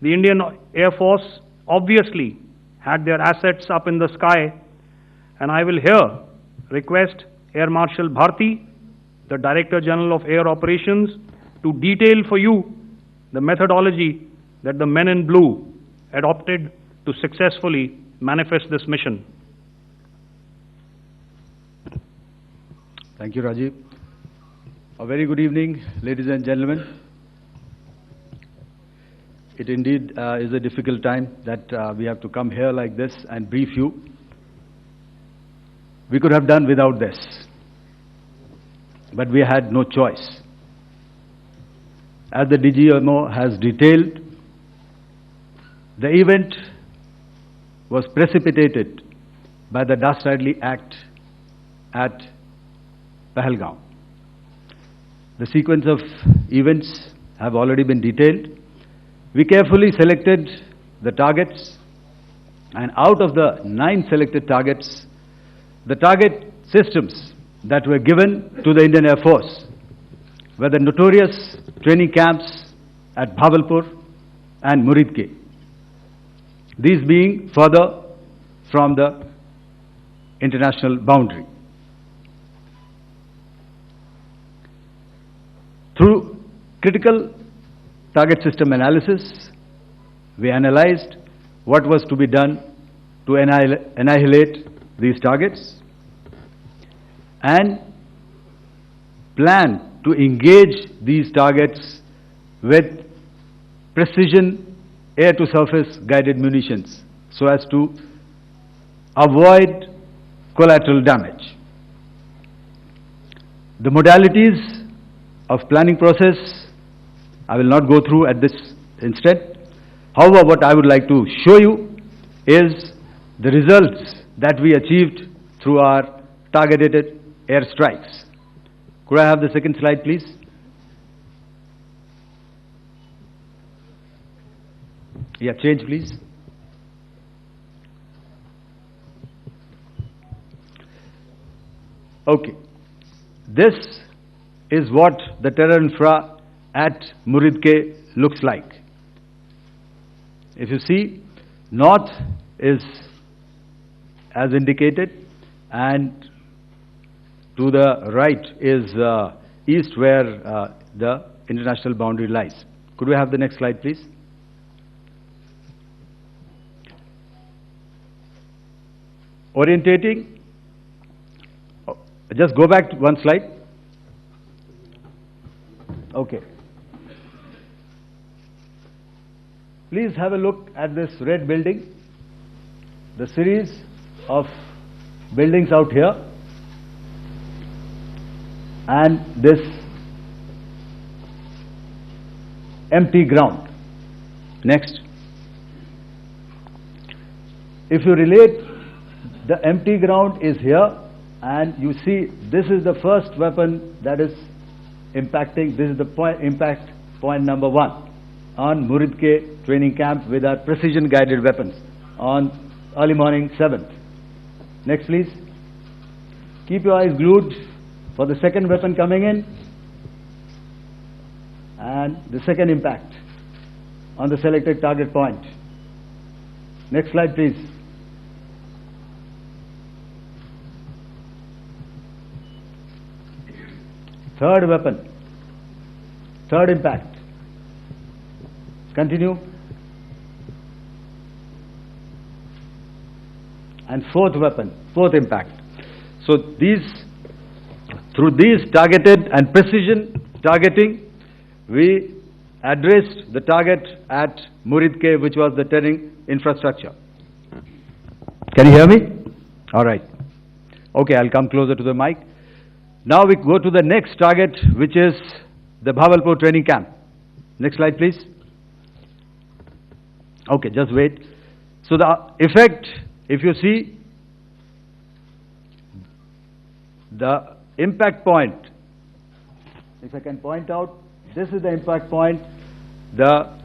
The Indian Air Force obviously had their assets up in the sky, and I will here request Air Marshal Bharti, the Director General of Air Operations, to detail for you the methodology that the men in blue adopted to successfully manifest this mission. Thank you, Rajiv. A very good evening, ladies and gentlemen. It indeed is a difficult time that we have to come here like this and brief you. We could have done without this, but we had no choice. As the DGMO has detailed, the event was precipitated by the dastardly act at Pahalgaon. The sequence of events have already been detailed. We carefully selected the targets, and out of the 9 selected targets, the target systems that were given to the Indian Air Force were the notorious training camps at Bhawalpur and Muridke, these being further from the international boundary. Through critical target system analysis, we analyzed what was to be done to annihilate these targets and planned to engage these targets with precision air-to-surface guided munitions so as to avoid collateral damage. The modalities of planning process I will not go through at this instant. However, what I would like to show you is the results that we achieved through our targeted air strikes. Could I have the second slide, please? Yeah, change, please. Okay. This is what the terror infra at Muridke looks like. If you see, north is as indicated, and to the right is east, where the international boundary lies. Could we have the next slide, please? Orientating. Just go back to one slide. Okay. Please have a look at this red building, the series of buildings out here, and this empty ground. Next. If you relate, the empty ground is here, and you see this is the first weapon that is impacting. This is the impact point number 1 on Muridke training camp with our precision guided weapons on early morning 7th. Next, please. Keep your eyes glued for the second weapon coming in and the second impact on the selected target point. Next slide, please. Third weapon, third impact. Continue. And fourth weapon, fourth impact. So through these targeted and precision targeting, we addressed the target at Muridke, which was the terrain infrastructure. Can you hear me? All right. Okay, I'll come closer to the mic. Now we go to the next target, which is the Bhawalpur training camp. Next slide, please. Okay, just wait. So the effect, if you see, the impact point, if I can point out, this is the impact point. The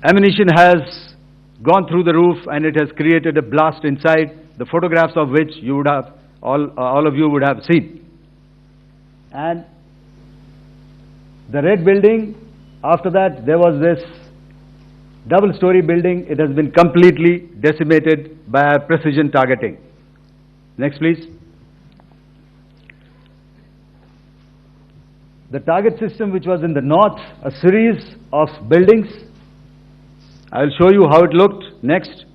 ammunition has gone through the roof and it has created a blast inside, the photographs of which you would have, all of you would have seen. And the red building, after that there was this double-story building, it has been completely decimated by our precision targeting. Next, please. The target system which was in the north, a series of buildings. I will show you how it looked. Next.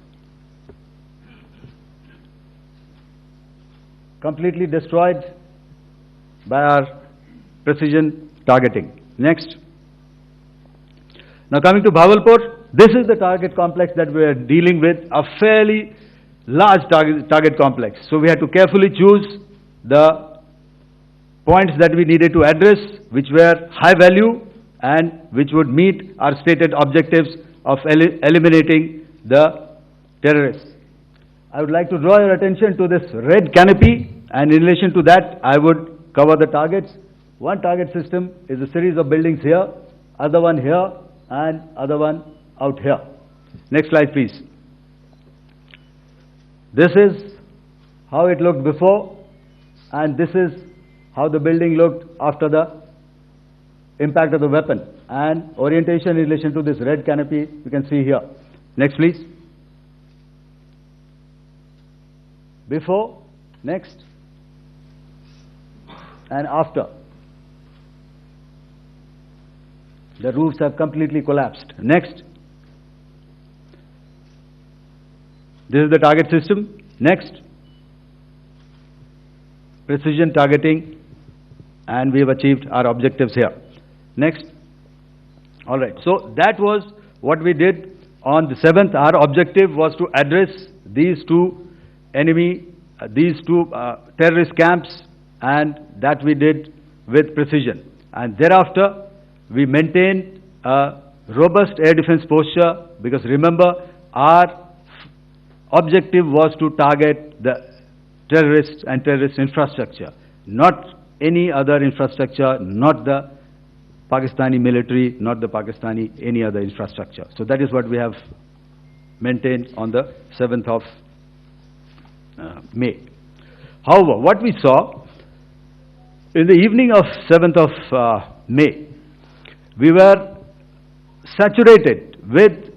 Completely destroyed by our precision targeting. Next. Now coming to Bhawalpur, this is the target complex that we are dealing with, a fairly large target complex. So we had to carefully choose the points that we needed to address, which were high value and which would meet our stated objectives of eliminating the terrorists. I would like to draw your attention to this red canopy, and in relation to that, I would cover the targets. One target system is a series of buildings here, other one here, and other one out here. Next slide, please. This is how it looked before, and this is how the building looked after the impact of the weapon. And orientation in relation to this red canopy, you can see here. Next, please. Before, next, and after. The roofs have completely collapsed. Next. This is the target system. Next. Precision targeting, and we have achieved our objectives here. Next. All right. So that was what we did on the 7th. Our objective was to address these two terrorist camps, and that we did with precision. And thereafter, we maintained a robust air defense posture, because remember, our objective was to target the terrorists and terrorist infrastructure, not any other infrastructure, not the Pakistani military, not the Pakistani any other infrastructure. So that is what we have maintained on the 7th of May. However, what we saw in the evening of 7th of May, we were saturated with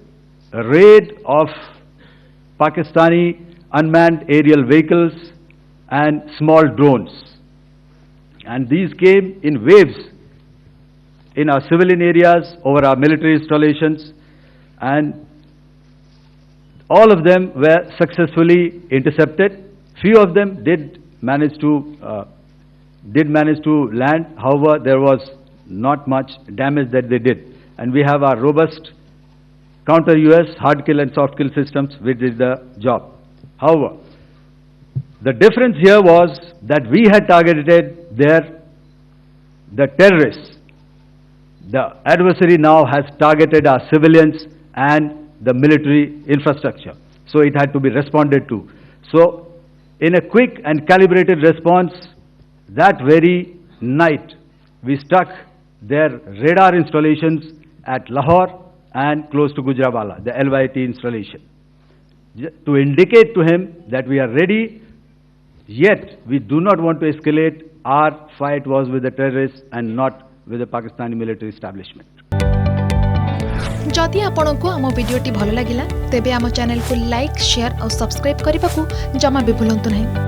a raid of Pakistani unmanned aerial vehicles and small drones. And these came in waves in our civilian areas, over our military installations, and all of them were successfully intercepted. Few of them did manage to land. However, there was not much damage that they did. And we have our robust counter-US hard kill and soft kill systems which did the job. However, the difference here was that we had targeted the terrorists. The adversary now has targeted our civilians and the military infrastructure. So it had to be responded to. So in a quick and calibrated response, that very night, we struck their radar installations at Lahore and close to Gujranwala, the LYT installation, to indicate to him that we are ready, yet we do not want to escalate. Our fight was with the terrorists and not with the Pakistani military establishment. जदि आपंक आम भिडी भल लगा तेब आम channel को like share और subscribe करने को जमा भी भूलु नहीं।